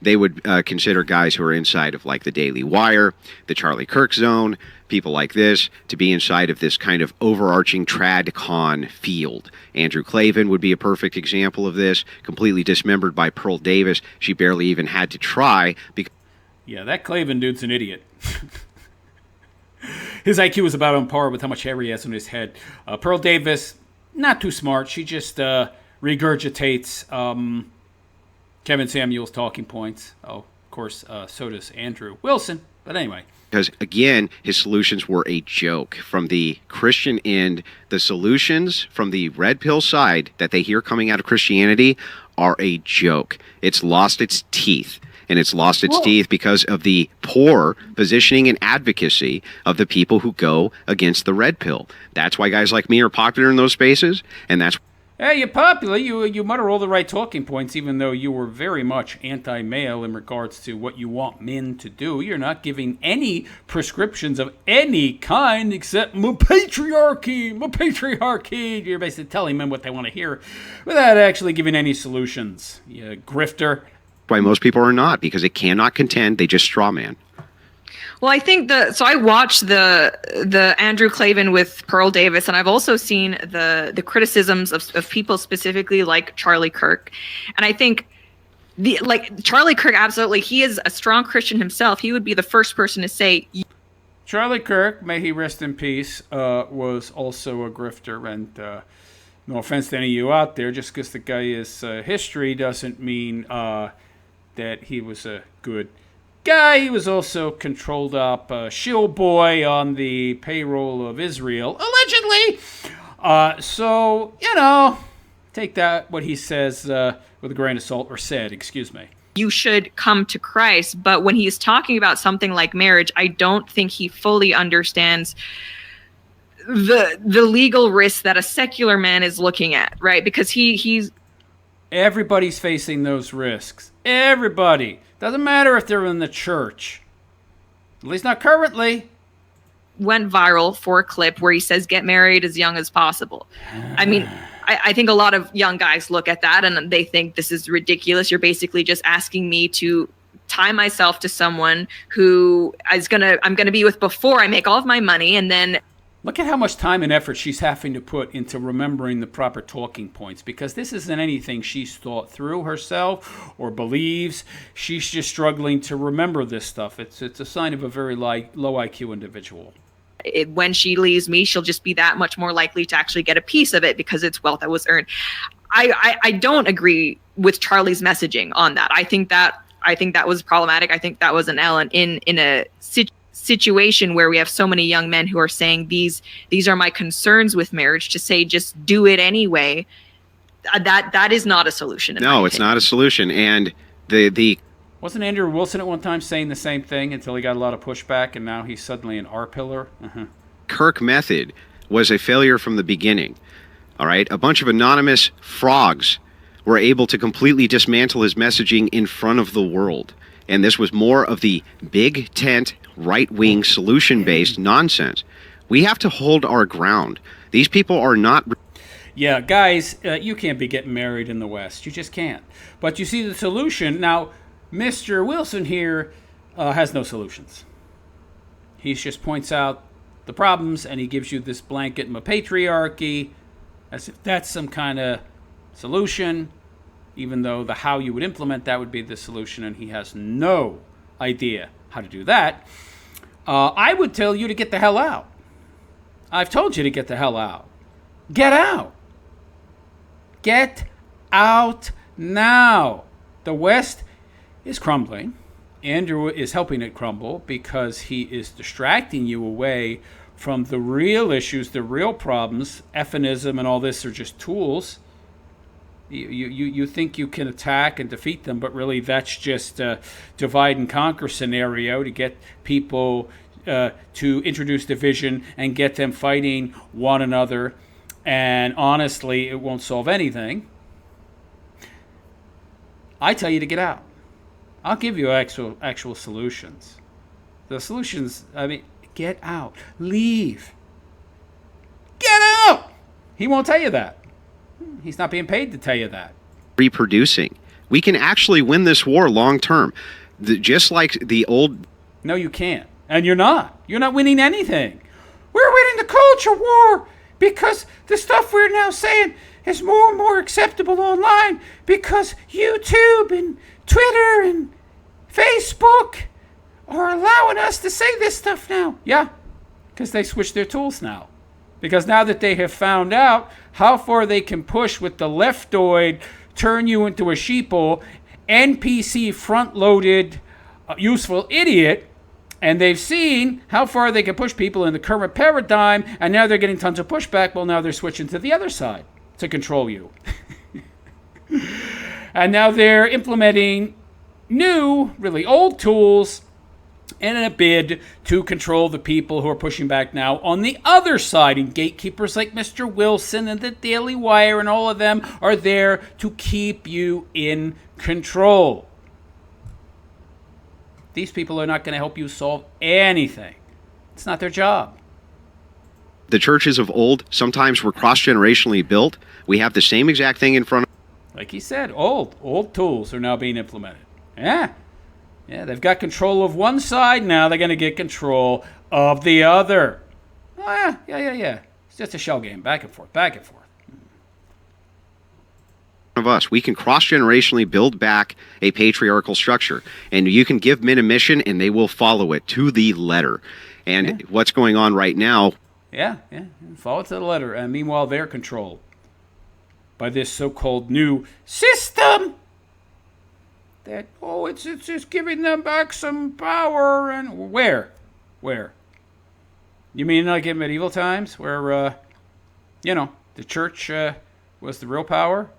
they would consider guys who are inside of like the Daily Wire, the Charlie Kirk zone, people like this, to be inside of this kind of overarching trad con field. Andrew Klavan would be a perfect example of this, completely dismembered by Pearl Davis. She barely even had to try. Yeah, that Klavan dude's an idiot. His IQ is about on par with how much hair he has on his head. Pearl Davis, not too smart. She just regurgitates Kevin Samuel's talking points. Oh, of course, so does Andrew Wilson. But anyway. Because, again, his solutions were a joke. From the Christian end, the solutions from the red pill side that they hear coming out of Christianity are a joke. It's lost its teeth. And it's lost its teeth because of the poor positioning and advocacy of the people who go against the red pill. That's why guys like me are popular in those spaces, and that's... Hey, you're popular. You mutter all the right talking points, even though you were very much anti-male in regards to what you want men to do. You're not giving any prescriptions of any kind except patriarchy. You're basically telling men what they want to hear without actually giving any solutions. You grifter. Why most people are not, because they cannot contend. They just straw man. Well, I think so I watched the Andrew Klavan with Pearl Davis, and I've also seen the criticisms of people specifically like Charlie Kirk. And I think Charlie Kirk, absolutely, he is a strong Christian himself. He would be the first person to say... Charlie Kirk, may he rest in peace, was also a grifter. And no offense to any of you out there, just because the guy is history doesn't mean that he was a good guy. He was also controlled up shill boy on the payroll of Israel, allegedly. So, take that, what he says, with a grain of salt, or said, excuse me. You should come to Christ. But when he's talking about something like marriage, I don't think he fully understands the legal risks that a secular man is looking at, right? Because he's... Everybody's facing those risks. Everybody. Doesn't matter if they're in the church. At least not currently. Went viral for a clip where he says, get married as young as possible. I mean, I think a lot of young guys look at that and they think this is ridiculous. You're basically just asking me to tie myself to someone who I'm gonna be with before I make all of my money, and then... Look at how much time and effort she's having to put into remembering the proper talking points, because this isn't anything she's thought through herself or believes. She's just struggling to remember this stuff. It's a sign of a very low IQ individual. When she leaves me, she'll just be that much more likely to actually get a piece of it because it's wealth that was earned. I don't agree with Charlie's messaging on that. I think that was problematic. I think that was an L in a situation where we have so many young men who are saying these are my concerns with marriage, to say just do it anyway. That is not a solution. No, it's not a solution. And the wasn't Andrew Wilson at one time saying the same thing until he got a lot of pushback, and now he's suddenly an R pillar? Kirk method was a failure from the beginning. All right, a bunch of anonymous frogs were able to completely dismantle his messaging in front of the world. And this was more of the big tent, right-wing, solution-based nonsense. We have to hold our ground. These people are not... Yeah, guys, you can't be getting married in the West. You just can't. But you see the solution. Now, Mr. Wilson here has no solutions. He just points out the problems, and he gives you this blanket patriarchy, as if that's some kind of solution, even though the how you would implement that would be the solution, and he has no idea how to do that. I would tell you to get the hell out. I've told you to get the hell out. Get out. Get out now. The West is crumbling. Andrew is helping it crumble because he is distracting you away from the real issues, the real problems. Hedonism and all this are just tools. You think you can attack and defeat them, but really that's just a divide and conquer scenario to get people to introduce division and get them fighting one another. And honestly, it won't solve anything. I tell you to get out. I'll give you actual solutions. The solutions, get out. Leave. Get out! He won't tell you that. He's not being paid to tell you that. Reproducing. We can actually win this war long term. Just like the old... No, you can't. And you're not. You're not winning anything. We're winning the culture war because the stuff we're now saying is more and more acceptable online because YouTube and Twitter and Facebook are allowing us to say this stuff now. Yeah, because they switched their tools now. Because now that they have found out how far they can push with the leftoid, turn you into a sheeple, NPC front-loaded, useful idiot, and they've seen how far they can push people in the current paradigm, and now they're getting tons of pushback. Well, now they're switching to the other side to control you. And now they're implementing new, really old tools in a bid to control the people who are pushing back now on the other side. And gatekeepers like Mr. Wilson and the Daily Wire and all of them are there to keep you in control. These people are not going to help you solve anything. It's not their job. The churches of old sometimes were cross-generationally built. We have the same exact thing in front of... Like he said, old tools are now being implemented. Yeah, they've got control of one side, now they're going to get control of the other. Oh, yeah. It's just a shell game, back and forth. Of us. We can cross-generationally build back a patriarchal structure, and you can give men a mission and they will follow it to the letter. And what's going on right now... Yeah, follow it to the letter. And meanwhile, they're controlled by this so-called new system that, it's just giving them back some power. And where? You mean like in medieval times where, the church was the real power?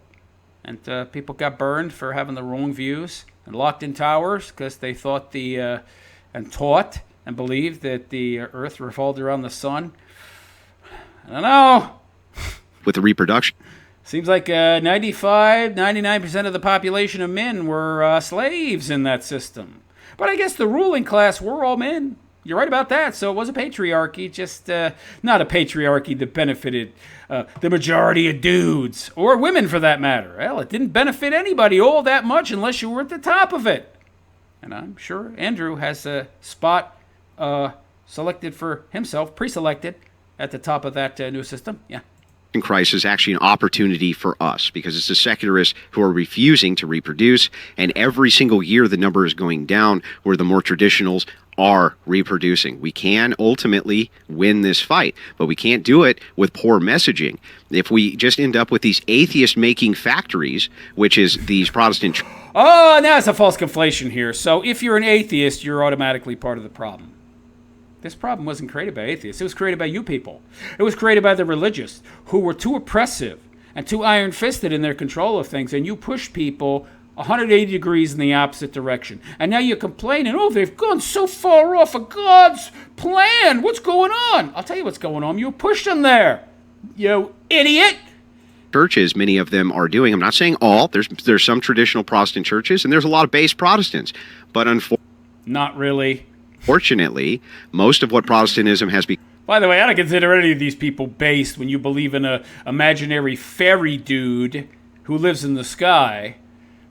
And people got burned for having the wrong views and locked in towers because they thought and taught and believed that the earth revolved around the sun. I don't know. With the reproduction. Seems like 99% of the population of men were slaves in that system. But I guess the ruling class were all men. You're right about that. So it was a patriarchy, just not a patriarchy that benefited the majority of dudes, or women for that matter. Well, it didn't benefit anybody all that much unless you were at the top of it. And I'm sure Andrew has a spot selected for himself, pre-selected, at the top of that new system. Yeah. Christ is actually an opportunity for us because it's the secularists who are refusing to reproduce, and every single year the number is going down where the more traditionals are reproducing. We can ultimately win this fight, but we can't do it with poor messaging. If we just end up with these atheist-making factories, which is these Protestant... Oh, now it's a false conflation here. So if you're an atheist, you're automatically part of the problem. This problem wasn't created by atheists. It was created by you people. It was created by the religious who were too oppressive and too iron-fisted in their control of things, and you pushed people 180 degrees in the opposite direction. And now you're complaining, they've gone so far off of God's plan. What's going on? I'll tell you what's going on. You pushed them there, you idiot. Churches, many of them are doing. I'm not saying all. There's some traditional Protestant churches, and there's a lot of base Protestants. But not really. Fortunately, most of what Protestantism has become... By the way, I don't consider any of these people based when you believe in an imaginary fairy dude who lives in the sky.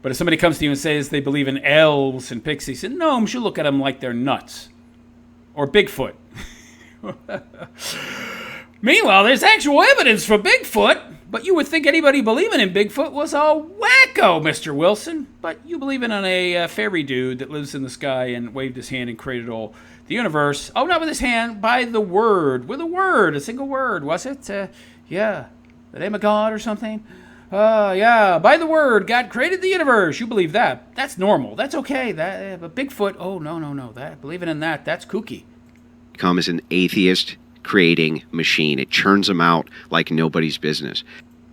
But if somebody comes to you and says they believe in elves and pixies and gnomes, you look at them like they're nuts. Or Bigfoot. Meanwhile, there's actual evidence for Bigfoot, but you would think anybody believing in Bigfoot was a wacko, Mr. Wilson. But you believe in a fairy dude that lives in the sky and waved his hand and created all the universe. Oh, not with his hand, by the word. With a word, a single word, was it? The name of God or something? By the word, God created the universe. You believe that. That's normal. That's okay. But Bigfoot, no. Believing in that's kooky. Come as an atheist creating machine. It churns them out like nobody's business.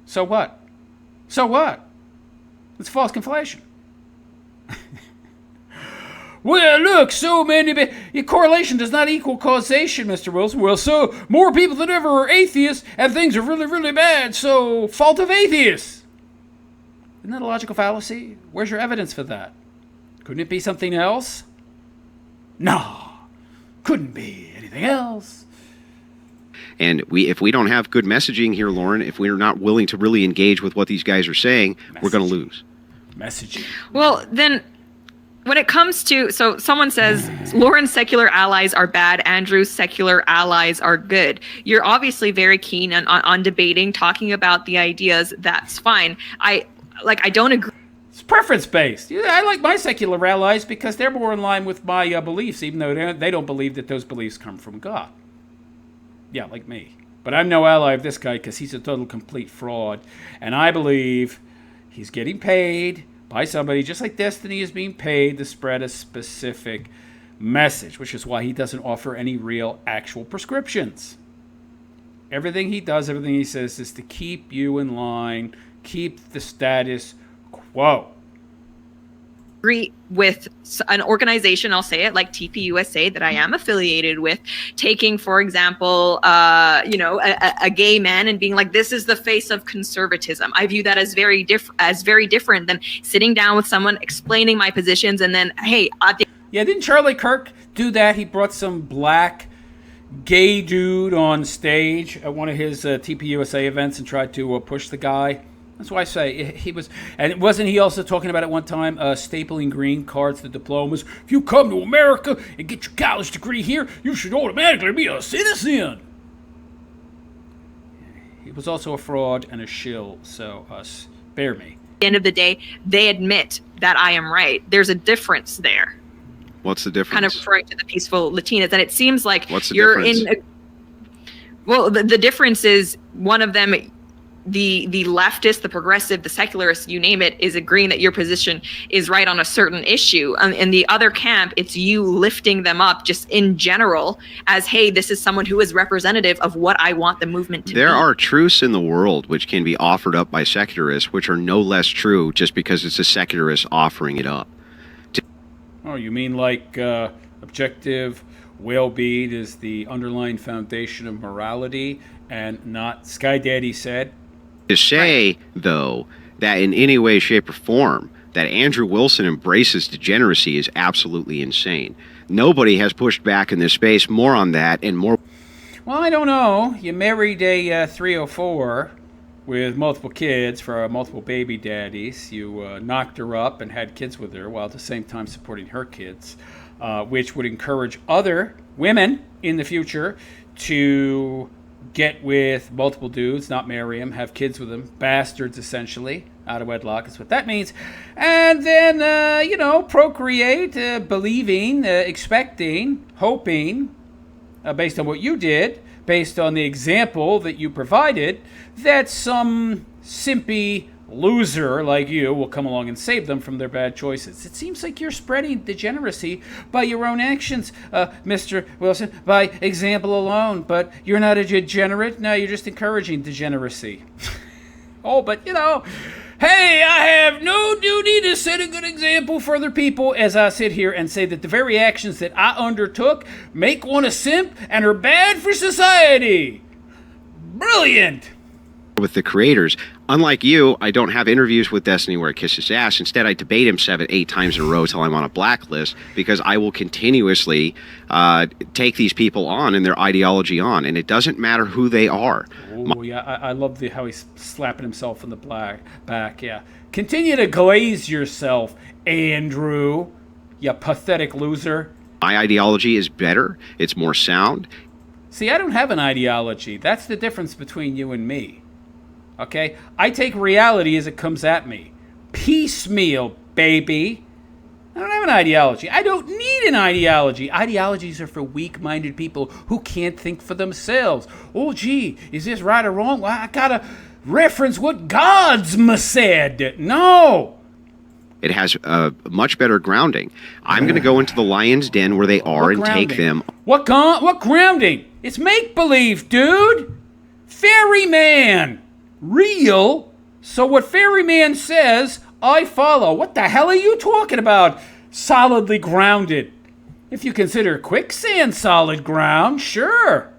So what? It's false conflation. Well, look, so many... correlation does not equal causation, Mr. Wilson. Well, so more people than ever are atheists, and things are really, really bad, so fault of atheists. Isn't that a logical fallacy? Where's your evidence for that? Couldn't it be something else? No, couldn't be anything else. And if we don't have good messaging here, Lauren, if we're not willing to really engage with what these guys are saying, we're going to lose. messaging. Well, then when it comes to, so someone says Lauren's secular allies are bad, Andrew's secular allies are good. You're obviously very keen on debating, talking about the ideas. That's fine. I don't agree. It's preference based. Yeah, I like my secular allies because they're more in line with my beliefs, even though they don't believe that those beliefs come from God. Yeah, like me. But I'm no ally of this guy because he's a total complete fraud. And I believe he's getting paid by somebody, just like Destiny is being paid to spread a specific message, which is why he doesn't offer any real actual prescriptions. Everything he does, everything he says is to keep you in line, keep the status quo. Agree with an organization, I'll say it, like TPUSA, that I am affiliated with, taking, for example, a gay man and being like, this is the face of conservatism. I view that as very different than sitting down with someone, explaining my positions, and then, hey, yeah, didn't Charlie Kirk do that? He brought some black gay dude on stage at one of his TPUSA events and tried to push the guy. That's why I say he was, and wasn't he also talking about at one time stapling green cards to diplomas? If you come to America and get your college degree here, you should automatically be a citizen. He was also a fraud and a shill, so spare me. At the end of the day, they admit that I am right. There's a difference there. What's the difference? Kind of referring to the peaceful Latinas, and it seems like What's the you're difference? The difference is one of them. The leftist, the progressive, the secularist, you name it, is agreeing that your position is right on a certain issue. In the other camp, it's you lifting them up just in general as, hey, this is someone who is representative of what I want the movement to be. There are truths in the world which can be offered up by secularists, which are no less true just because it's a secularist offering it up. Oh, you mean like objective well-being is the underlying foundation of morality and not Sky Daddy said? To say, though, that in any way, shape, or form, that Andrew Wilson embraces degeneracy is absolutely insane. Nobody has pushed back in this space more on that and more. Well, I don't know. You married a 304 with multiple kids for multiple baby daddies. You knocked her up and had kids with her while at the same time supporting her kids, which would encourage other women in the future to get with multiple dudes, not marry them, have kids with them, bastards essentially, out of wedlock is what that means, and then, procreate, believing, expecting, hoping, based on what you did, based on the example that you provided, that some simpy loser like you will come along and save them from their bad choices. It seems like you're spreading degeneracy by your own actions, Mr. Wilson, by example alone, but you're not a degenerate. No, you're just encouraging degeneracy. Oh, but hey, I have no duty to set a good example for other people as I sit here and say that the very actions that I undertook make one a simp and are bad for society. Brilliant! With the creators. Unlike you, I don't have interviews with Destiny where I kiss his ass. Instead, I debate him 7-8 times in a row till I'm on a blacklist because I will continuously take these people on and their ideology on, and it doesn't matter who they are. Oh, yeah, I love how he's slapping himself in the back, yeah. Continue to glaze yourself, Andrew, you pathetic loser. My ideology is better. It's more sound. See, I don't have an ideology. That's the difference between you and me. Okay? I take reality as it comes at me. Piecemeal, baby. I don't have an ideology. I don't need an ideology. Ideologies are for weak-minded people who can't think for themselves. Oh, gee, is this right or wrong? Well, I gotta reference what Godsma said. No! It has a much better grounding. I'm going to go into the lion's den where they are and take them. What grounding? It's make-believe, dude. Fairyman. Real. So what Fairyman says, I follow. What the hell are you talking about? Solidly grounded. If you consider quicksand solid ground, sure.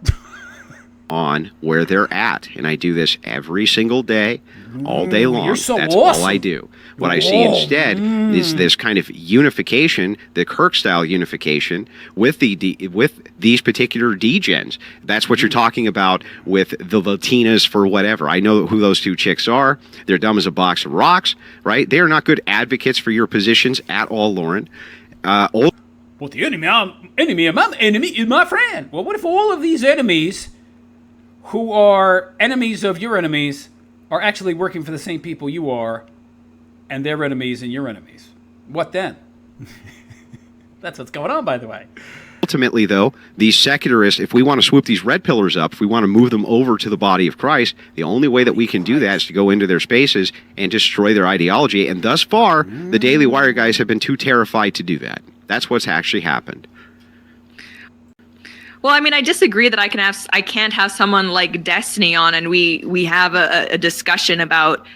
on where they're at. And I do this every single day, all day long. You're so That's awesome. all I do. What I see instead is this kind of unification, the Kirk-style unification with with these particular degens. That's what you're talking about with the Latinas for whatever. I know who those two chicks are. They're dumb as a box of rocks, right? They are not good advocates for your positions at all, Lauren. Well, the enemy of my enemy is my friend. Well, what if all of these enemies who are enemies of your enemies are actually working for the same people you are, and their enemies and your enemies? What then? That's what's going on, by the way. Ultimately, though, these secularists, if we want to swoop these red pillars up, if we want to move them over to the body of Christ, the only way that we can do that is to go into their spaces and destroy their ideology. And thus far, the Daily Wire guys have been too terrified to do that. That's what's actually happened. Well, I mean, I disagree that I can't have someone like Destiny on, and we have a discussion about.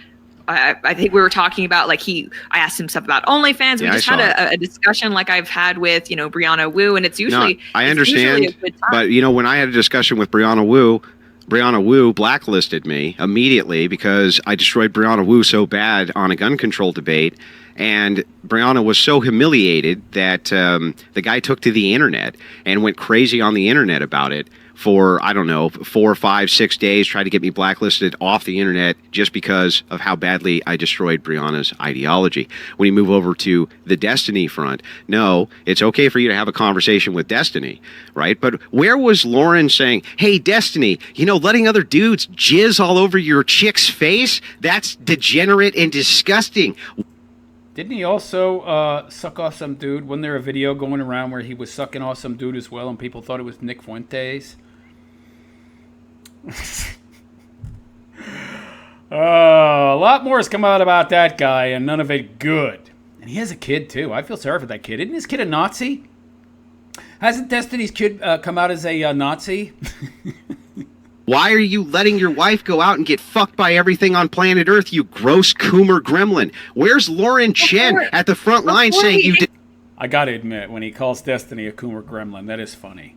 I think we were talking about I asked him stuff about OnlyFans. We just had a discussion like I've had with Brianna Wu, and it's usually I understand, usually a good time. But when I had a discussion with Brianna Wu blacklisted me immediately because I destroyed Brianna Wu so bad on a gun control debate. And Brianna was so humiliated that the guy took to the internet and went crazy on the internet about it for, 4, 5, 6 days, tried to get me blacklisted off the internet just because of how badly I destroyed Brianna's ideology. When you move over to the Destiny front, no, it's okay for you to have a conversation with Destiny, right? But where was Lauren saying, hey, Destiny, letting other dudes jizz all over your chick's face? That's degenerate and disgusting. Didn't he also suck off some dude? Wasn't there a video going around where he was sucking off some dude as well, and people thought it was Nick Fuentes? A lot more has come out about that guy, and none of it good. And he has a kid, too. I feel sorry for that kid. Isn't his kid a Nazi? Hasn't Destiny's kid come out as a Nazi? Why are you letting your wife go out and get fucked by everything on planet Earth, you gross Coomer gremlin? Where's Lauren Chen at the front line saying you did? I gotta admit, when he calls Destiny a Coomer gremlin, that is funny.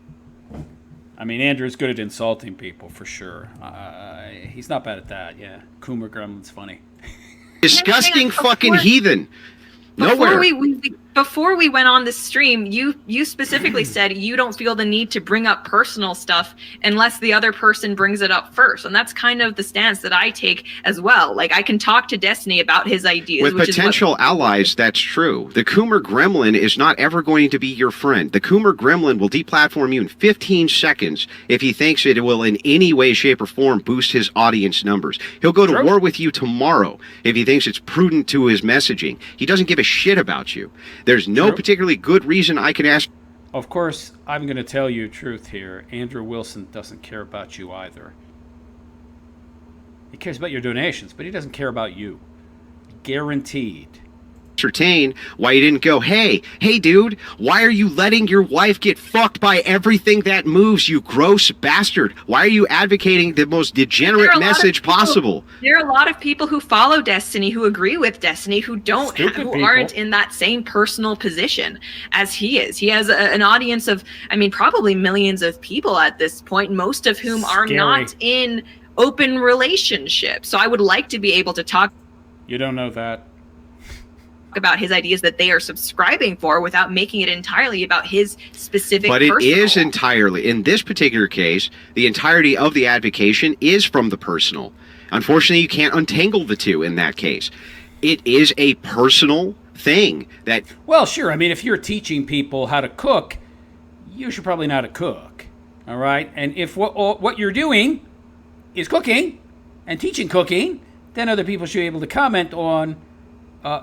I mean, Andrew's good at insulting people, for sure. He's not bad at that, yeah. Coomer gremlin's funny. Disgusting fucking heathen. Nowhere. Before we went on this stream, you specifically said you don't feel the need to bring up personal stuff unless the other person brings it up first. And that's kind of the stance that I take as well. Like, I can talk to Destiny about his ideas. With potential allies, that's true. The Coomer Gremlin is not ever going to be your friend. The Coomer Gremlin will deplatform you in 15 seconds if he thinks it will in any way, shape, or form boost his audience numbers. He'll go to war with you tomorrow if he thinks it's prudent to his messaging. He doesn't give a shit about you. There's no particularly good reason I can ask. Of course, I'm going to tell you truth here. Andrew Wilson doesn't care about you either. He cares about your donations, but he doesn't care about you. Guaranteed. Ascertain why you didn't go, hey dude, why are you letting your wife get fucked by everything that moves, you gross bastard? Why are you advocating the most degenerate message possible? There are a lot of people who follow Destiny, who agree with Destiny, who aren't in that same personal position as he is. He has an audience of, probably millions of people at this point, most of whom are not in open relationships. So I would like to be able to talk. You don't know that. About his ideas that they are subscribing for without making it entirely about his specific But it is entirely, in this particular case, the entirety of the advocation is from the personal. Unfortunately, you can't untangle the two in that case. It is a personal thing that... Well, sure. If you're teaching people how to cook, you should probably know how to cook. All right? And if what you're doing is cooking and teaching cooking, then other people should be able to comment on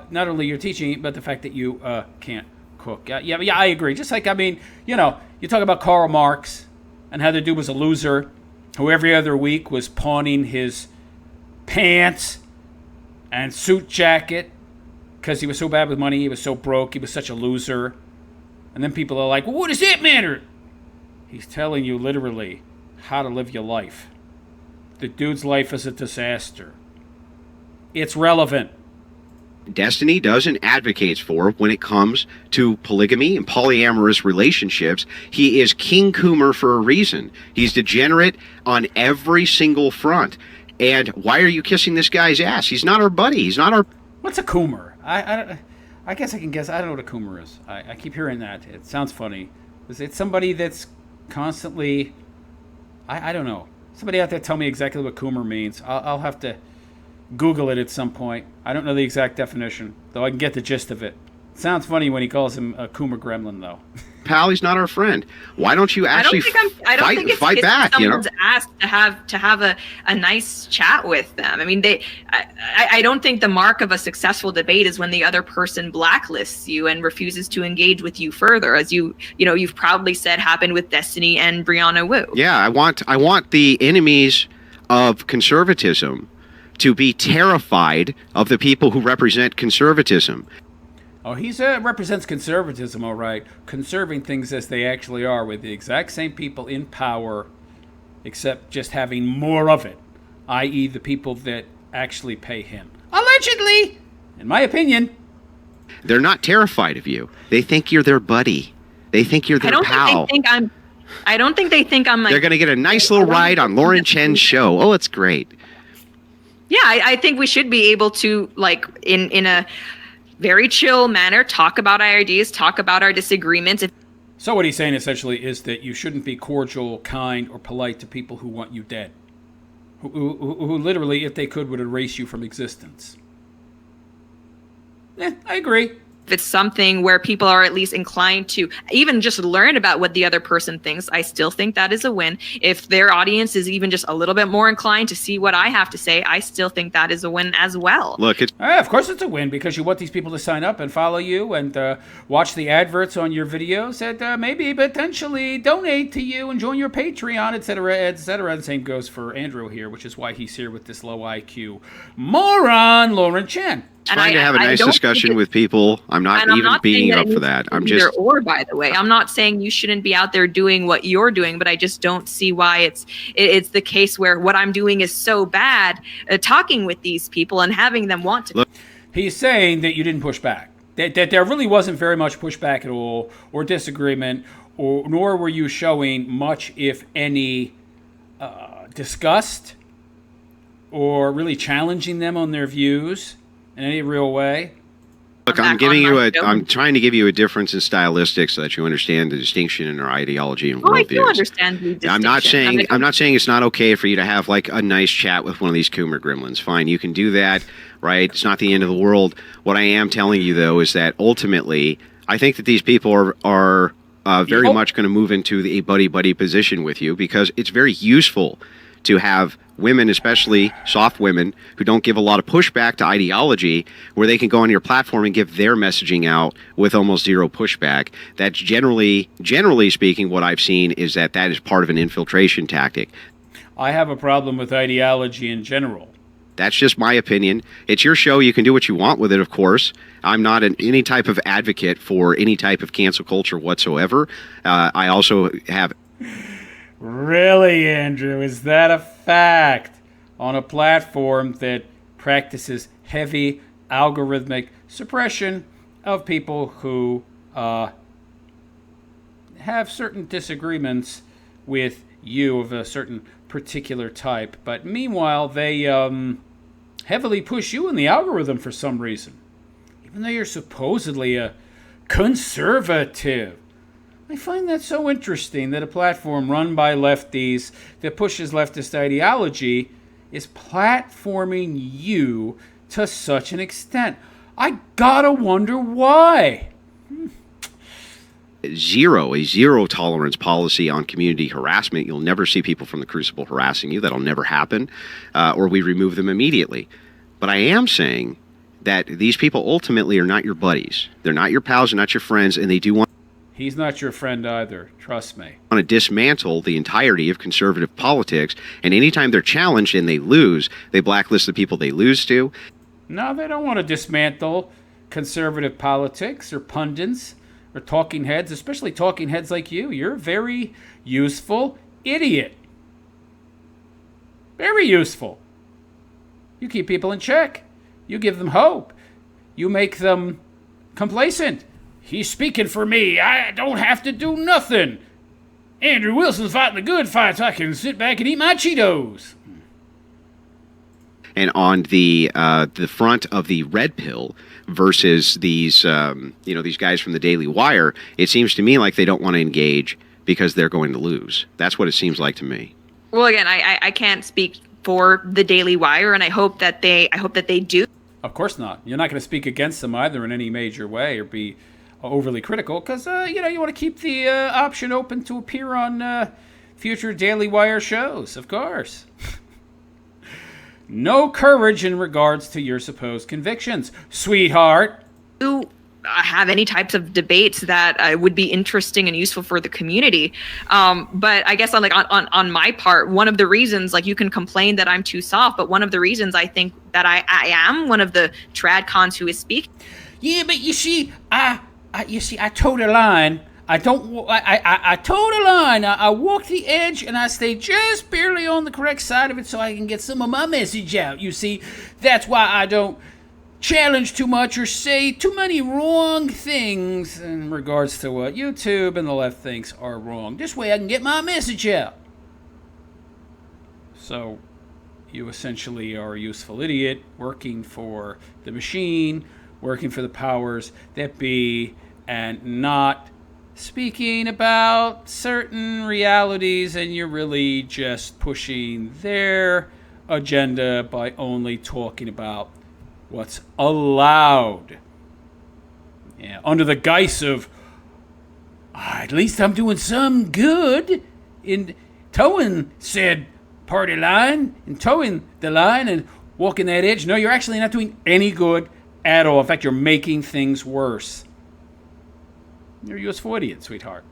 not only your teaching, but the fact that you can't cook. Yeah, I agree. Just like, you talk about Karl Marx and how the dude was a loser who every other week was pawning his pants and suit jacket because he was so bad with money, he was so broke, he was such a loser. And then people are like, well, what does that matter? He's telling you literally how to live your life. The dude's life is a disaster. It's relevant. Destiny does and advocates for when it comes to polygamy and polyamorous relationships. He is King Coomer for a reason. He's degenerate on every single front. And why are you kissing this guy's ass? He's not our buddy. He's not our... What's a coomer? I guess I can guess. I don't know what a coomer is. I keep hearing that. It sounds funny. Is it somebody that's constantly... I don't know. Somebody out there tell me exactly what coomer means. I'll have to Google it at some point. I don't know the exact definition, though I can get the gist of it. Sounds funny when he calls him a coomer gremlin, though. Pal, he's not our friend. Why don't you actually I don't think it's fight back? Someone's asked to have a nice chat with them. I mean, I don't think the mark of a successful debate is when the other person blacklists you and refuses to engage with you further, as you've probably said happened with Destiny and Brianna Wu. Yeah, I want the enemies of conservatism to be terrified of the people who represent conservatism. Oh, he represents conservatism, all right. Conserving things as they actually are with the exact same people in power, except just having more of it, i.e. the people that actually pay him. Allegedly! In my opinion. They're not terrified of you. They think you're their buddy. They think you're their pal. I don't think they think I'm like... They're going to get a nice little ride on Lauren Chen's show. Oh, it's great. Yeah, I think we should be able to, like, in a very chill manner, talk about our ideas, talk about our disagreements. So what he's saying essentially is that you shouldn't be cordial, kind, or polite to people who want you dead. Who literally, if they could, would erase you from existence. I agree. If it's something where people are at least inclined to even just learn about what the other person thinks, I still think that is a win. If their audience is even just a little bit more inclined to see what I have to say, I still think that is a win as well. Look, of course it's a win, because you want these people to sign up and follow you and watch the adverts on your videos and maybe potentially donate to you and join your Patreon, etc., etc. The same goes for Andrew here, which is why he's here with this low IQ moron, Lauren Chen. Trying to have a nice discussion with people. I'm not even beating you up for that. I'm just... Or, by the way, I'm not saying you shouldn't be out there doing what you're doing, but I just don't see why it's the case where what I'm doing is so bad, talking with these people and having them want to... Look, he's saying that you didn't push back. That there really wasn't very much pushback at all, or disagreement, nor were you showing much, if any, disgust, or really challenging them on their views in any real way. Look, I'm trying to give you a difference in stylistics so that you understand the distinction in our ideology and worldviews. I do understand the distinction. I'm not saying it's not okay for you to have like a nice chat with one of these Coomer gremlins. Fine, you can do that, right? It's not the end of the world. What I am telling you though is that ultimately, I think that these people are very much going to move into a buddy-buddy position with you, because it's very useful to have women, especially soft women, who don't give a lot of pushback to ideology, where they can go on your platform and give their messaging out with almost zero pushback. That's generally speaking, what I've seen is that is part of an infiltration tactic. I have a problem with ideology in general. That's just my opinion. It's your show. You can do what you want with it, of course. I'm not any type of advocate for any type of cancel culture whatsoever. I also have... Really, Andrew? Is that a fact? On a platform that practices heavy algorithmic suppression of people who have certain disagreements with you of a certain particular type, but meanwhile they heavily push you in the algorithm for some reason, even though you're supposedly a conservative. I find that so interesting that a platform run by lefties that pushes leftist ideology is platforming you to such an extent. I gotta wonder why. A zero tolerance policy on community harassment. You'll never see people from the Crucible harassing you. That'll never happen, or we remove them immediately. But I am saying that these people ultimately are not your buddies. They're not your pals, they're not your friends, and they do want... He's not your friend either, trust me. Want to dismantle the entirety of conservative politics, and anytime they're challenged and they lose, they blacklist the people they lose to. No, they don't want to dismantle conservative politics or pundits or talking heads, especially talking heads like you. You're a very useful idiot. Very useful. You keep people in check. You give them hope. you make them complacent. He's speaking for me. I don't have to do nothing. Andrew Wilson's fighting the good fight, so I can sit back and eat my Cheetos. And on the front of the red pill versus these these guys from the Daily Wire, it seems to me like they don't want to engage because they're going to lose. That's what it seems like to me. Well, again, I can't speak for the Daily Wire, and I hope that they do. Of course not. You're not going to speak against them either in any major way or be overly critical because you want to keep the option open to appear on future Daily Wire shows, of course. No courage in regards to your supposed convictions, sweetheart. Do have any types of debates that would be interesting and useful for the community. But I guess on my part, one of the reasons, like, you can complain that I'm too soft, but one of the reasons I think that I am one of the trad cons who is speaking. Yeah, but you see, I towed a line. I towed a line. I walked the edge, and I stayed just barely on the correct side of it so I can get some of my message out. You see, that's why I don't challenge too much or say too many wrong things in regards to what YouTube and the left thinks are wrong. This way I can get my message out. So, you essentially are a useful idiot working for the machine, working for the powers that be, and not speaking about certain realities, and you're really just pushing their agenda by only talking about what's allowed. Yeah, under the guise of, at least I'm doing some good in towing said party line, and towing the line and walking that edge. No, you're actually not doing any good at all. In fact, you're making things worse. You're a useful idiot, sweetheart.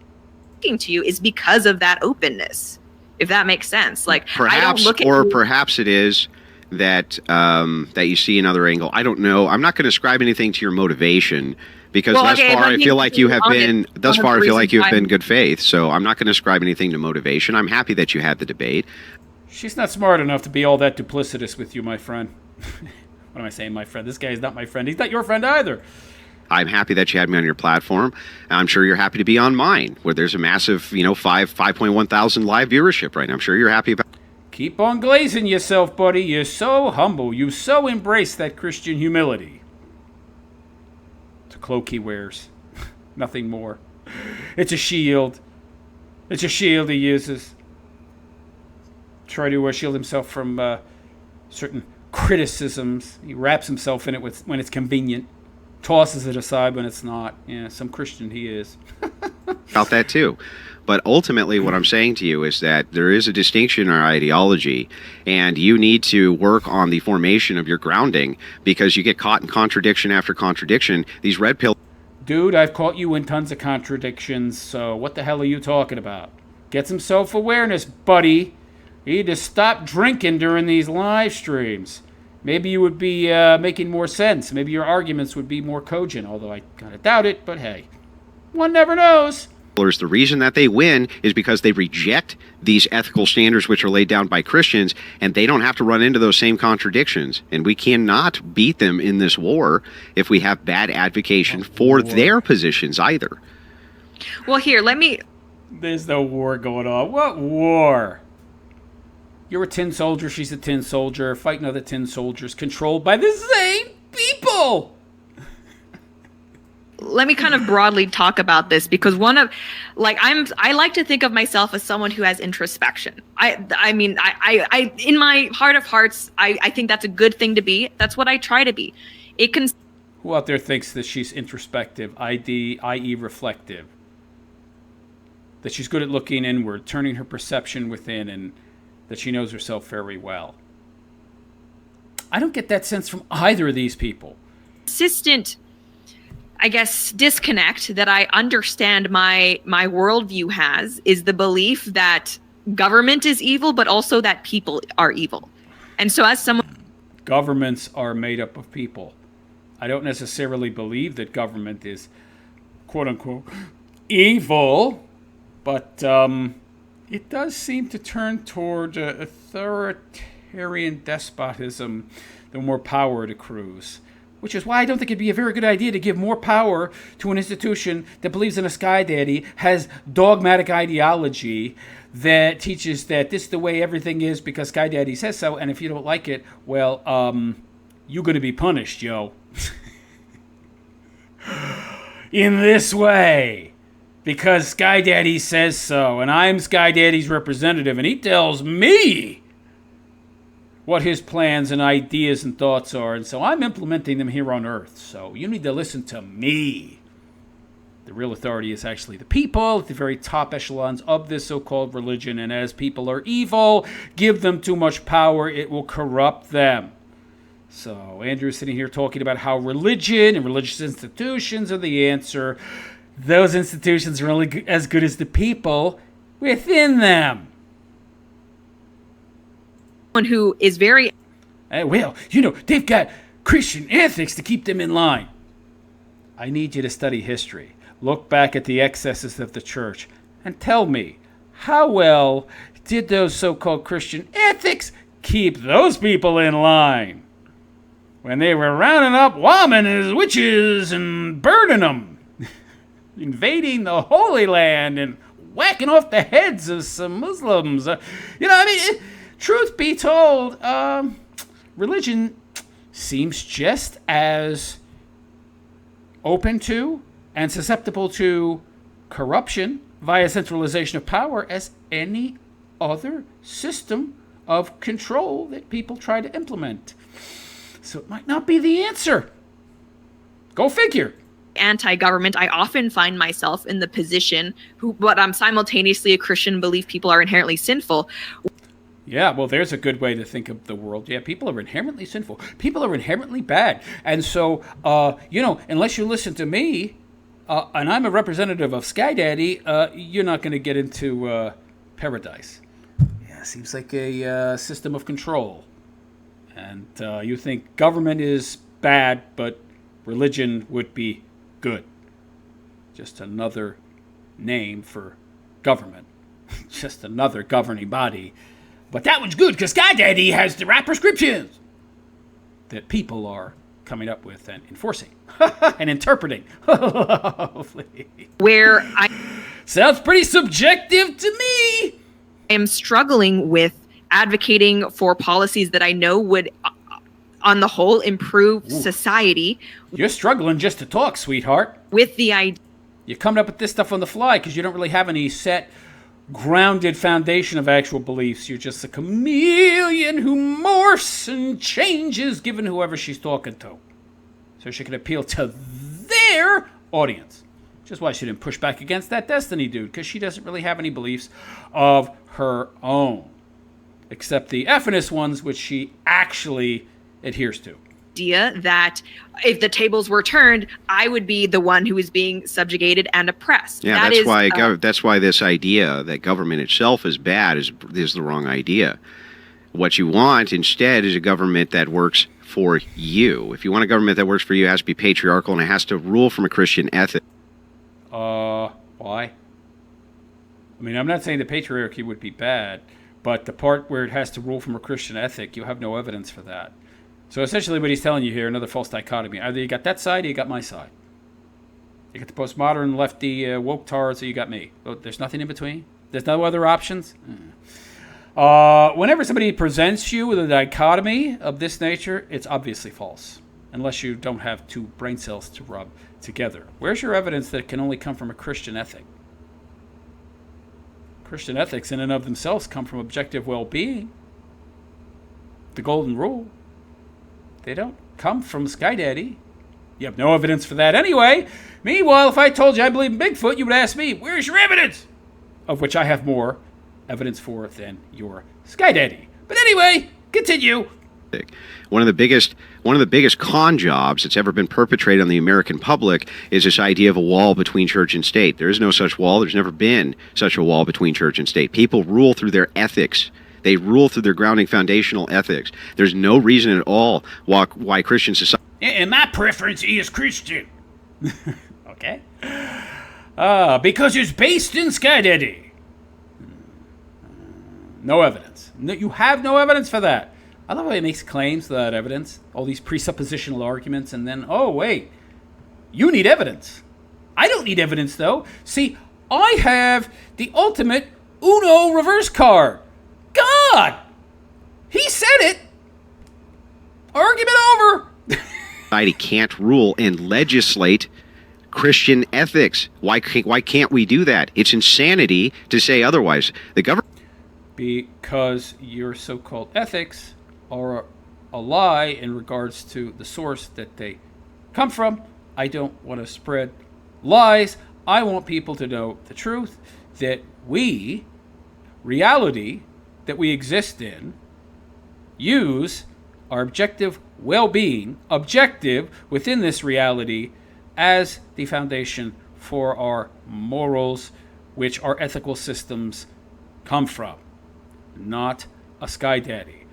To you is because of that openness, if that makes sense. Like, perhaps, I don't look at or perhaps it is that that you see another angle. I don't know. I'm not going to ascribe anything to your motivation because thus far I feel like you have been good faith. So I'm not going to ascribe anything to motivation. I'm happy that you had the debate. She's not smart enough to be all that duplicitous with you, my friend. What am I saying, my friend? This guy is not my friend. He's not your friend either. I'm happy that you had me on your platform. I'm sure you're happy to be on mine, where there's a massive, 5.1 thousand live viewership right now. I'm sure you're happy about. Keep on glazing yourself, buddy. You're so humble. You so embrace that Christian humility. It's a cloak he wears. Nothing more. It's a shield. It's a shield he uses. Try to shield himself from certain criticisms. He wraps himself in it when it's convenient. Tosses it aside when it's not. Yeah, some Christian he is. About that too. But ultimately what I'm saying to you is that there is a distinction in our ideology, and you need to work on the formation of your grounding because you get caught in contradiction after contradiction. These red pill... Dude, I've caught you in tons of contradictions, so what the hell are you talking about? Get some self-awareness, buddy. You need to stop drinking during these live streams. Maybe you would be making more sense. Maybe your arguments would be more cogent, although I kind of doubt it, but hey, one never knows. The reason that they win is because they reject these ethical standards which are laid down by Christians, and they don't have to run into those same contradictions. And we cannot beat them in this war if we have bad advocation for their positions either. Well, here, There's no war going on. What war? You're a tin soldier, she's a tin soldier, fighting other tin soldiers controlled by the same people. Let me kind of broadly talk about this because I like to think of myself as someone who has introspection. I mean, in my heart of hearts, I think that's a good thing to be. That's what I try to be. Who out there thinks that she's introspective, i.e. reflective? That she's good at looking inward, turning her perception within, and that she knows herself very well. I don't get that sense from either of these people. Consistent, I guess, disconnect that I understand my worldview has is the belief that government is evil, but also that people are evil. And so as someone... Governments are made up of people. I don't necessarily believe that government is, quote-unquote, evil, but it does seem to turn toward authoritarian despotism the more power it accrues. which is why I don't think it'd be a very good idea to give more power to an institution that believes in a sky daddy, has dogmatic ideology that teaches that this is the way everything is because sky daddy says so, and if you don't like it, well, you're going to be punished, yo. In this way, because Sky Daddy says so, and I'm Sky Daddy's representative, and he tells me what his plans and ideas and thoughts are, and so I'm implementing them here on Earth. So you need to listen to me. The real authority is actually the people at the very top echelons of this so-called religion, and as people are evil, give them too much power, it will corrupt them. So Andrew's sitting here talking about how religion and religious institutions are the answer. Those institutions are only as good as the people within them. One who is very... Well, they've got Christian ethics to keep them in line. I need you to study history. Look back at the excesses of the church and tell me, how well did those so-called Christian ethics keep those people in line? When they were rounding up women as witches and burning them, invading the Holy Land and whacking off the heads of some Muslims. Truth be told, religion seems just as open to and susceptible to corruption via centralization of power as any other system of control that people try to implement. So it might not be the answer. Go figure. Anti-government, I often find myself in the position but I'm simultaneously a Christian, believe people are inherently sinful. Yeah, well, there's a good way to think of the world. Yeah, people are inherently sinful. People are inherently bad. And so, unless you listen to me, and I'm a representative of Sky Daddy, you're not going to get into paradise. Yeah, seems like a system of control. And you think government is bad, but religion would be good. Just another name for government. Just another governing body. But that one's good because Sky Daddy has the right prescriptions that people are coming up with and enforcing and interpreting. Where I... Sounds pretty subjective to me. am struggling with advocating for policies that I know would, on the whole, improve society. You're struggling just to talk, sweetheart. With the idea. You're coming up with this stuff on the fly because you don't really have any set, grounded foundation of actual beliefs. You're just a chameleon who morphs and changes given whoever she's talking to. So she can appeal to their audience. Which is why she didn't push back against that Destiny dude, because she doesn't really have any beliefs of her own. Except the Ephanus ones, which she actually adheres to. Idea that if the tables were turned, I would be the one who is being subjugated and oppressed. Yeah, that's why this idea that government itself is bad is the wrong idea. What you want instead is a government that works for you. If you want a government that works for you, it has to be patriarchal and it has to rule from a Christian ethic. Why? I mean, I'm not saying the patriarchy would be bad, but the part where it has to rule from a Christian ethic, you have no evidence for that. So essentially what he's telling you here, another false dichotomy. Either you got that side or you got my side. You got the postmodern, lefty, woke tards, or you got me. There's nothing in between? There's no other options? Whenever somebody presents you with a dichotomy of this nature, it's obviously false. Unless you don't have two brain cells to rub together. Where's your evidence that it can only come from a Christian ethic? Christian ethics in and of themselves come from objective well-being. The golden rule. They don't come from Sky Daddy. You have no evidence for that anyway. Meanwhile, if I told you I believe in Bigfoot, you would ask me, where's your evidence? Of which I have more evidence for than your Sky Daddy. But anyway, continue. One of the biggest con jobs that's ever been perpetrated on the American public is this idea of a wall between church and state. There is no such wall. There's never been such a wall between church and state. People rule through their ethics. They rule through their grounding foundational ethics. There's no reason at all why Christian society... And my preference is Christian. Okay. Because it's based in Sky Daddy. No evidence. You have no evidence for that. I love how he makes claims without evidence, all these presuppositional arguments, and then, oh, wait, you need evidence. I don't need evidence, though. See, I have the ultimate Uno reverse card. God! He said it! Argument over! Society can't rule and legislate Christian ethics. Why can't we do that? It's insanity to say otherwise. The government... Because your so-called ethics are a lie in regards to the source that they come from. I don't want to spread lies. I want people to know the truth, that reality that we exist in, use our objective well-being, objective within this reality, as the foundation for our morals, which our ethical systems come from, not a sky daddy.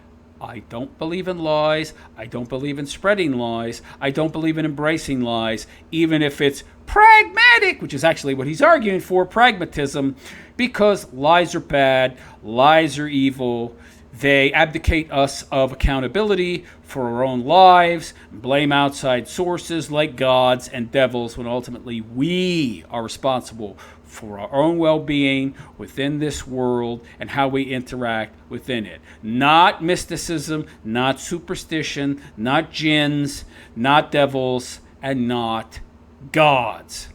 I don't believe in lies. I don't believe in spreading lies. I don't believe in embracing lies, even if it's pragmatic, which is actually what he's arguing for, pragmatism, because lies are bad, lies are evil. They abdicate us of accountability for our own lives, blame outside sources like gods and devils, when ultimately we are responsible for our own well-being within this world and how we interact within it. Not mysticism, not superstition, not jinns, not devils, and not gods.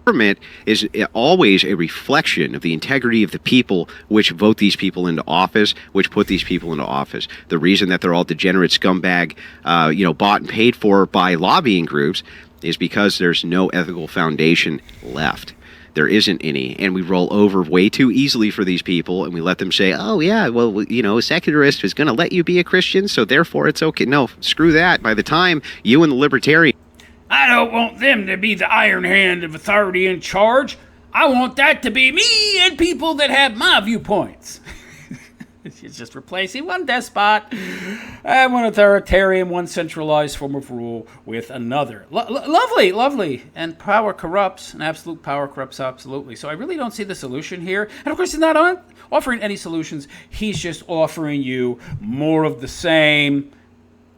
Government is always a reflection of the integrity of the people which vote these people into office, which put these people into office. The reason that they're all degenerate scumbag, bought and paid for by lobbying groups is because there's no ethical foundation left. There isn't any, and we roll over way too easily for these people, and we let them say, oh yeah, well, a secularist is going to let you be a Christian, so therefore it's okay. No, screw that. By the time you and the libertarian... I don't want them to be the iron hand of authority in charge. I want that to be me and people that have my viewpoints. It's just replacing one despot and one authoritarian, one centralized form of rule with another. Lovely. And power corrupts, and absolute power corrupts absolutely. So I really don't see the solution here. And of course, he's not offering any solutions. He's just offering you more of the same,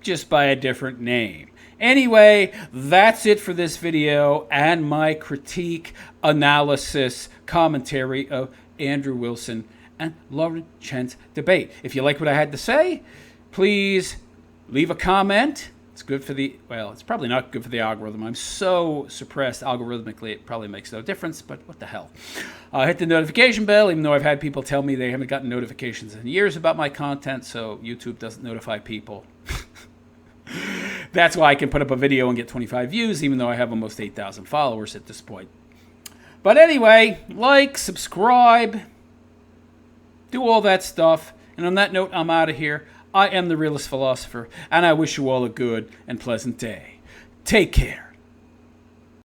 just by a different name. Anyway, that's it for this video and my critique, analysis, commentary of Andrew Wilson and Lauren Chen's debate. If you like what I had to say, please leave a comment. It's good for it's probably not good for the algorithm. I'm so suppressed algorithmically, it probably makes no difference, but what the hell. Hit the notification bell, even though I've had people tell me they haven't gotten notifications in years about my content, so YouTube doesn't notify people. That's why I can put up a video and get 25 views, even though I have almost 8,000 followers at this point. But anyway, like, subscribe, do all that stuff. And on that note, I'm out of here. I am the Realist Philosopher, and I wish you all a good and pleasant day. Take care.